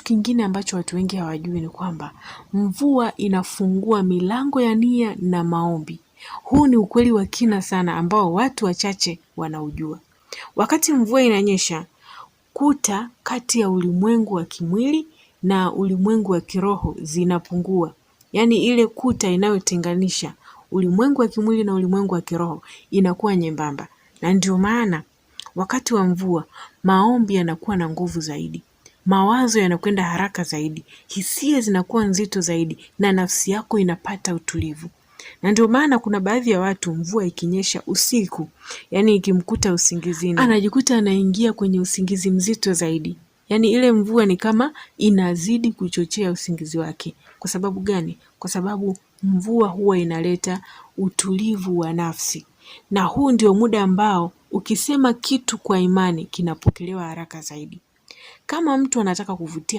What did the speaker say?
kingine ambacho watu wengi hawajui ni kwamba mvua inafungua milango ya nia na maombi. Huu ni ukweli wa kina sana ambao watu wachache wanaujua. Wakati mvua inanyesha, kuta kati ya ulimwengu wa kimwili na ulimwengu wa kiroho zinapungua. Yaani ile kuta inayotenganisha ulimwengu wa kimwili na ulimwengu wa kiroho inakuwa nyembamba. Na ndio maana wakati wa mvua maombi yanakuwa na nguvu zaidi. Mawazo yanakwenda haraka zaidi, hisia zinakuwa nzito zaidi na nafsi yako inapata utulivu. Na ndio maana kuna baadhi ya watu mvua ikinyesha usiku, yaani ikimkuta usingizini, anajikuta anaingia kwenye usingizi mzito zaidi. Yaani ile mvua ni kama inazidi kuchochea usingizi wake. Kwa sababu gani? Kwa sababu mvua huwa inaleta utulivu wa nafsi. Na huu ndio muda ambao ukisema kitu kwa imani kinapokelewa haraka zaidi. Kama mtu anataka kuvutia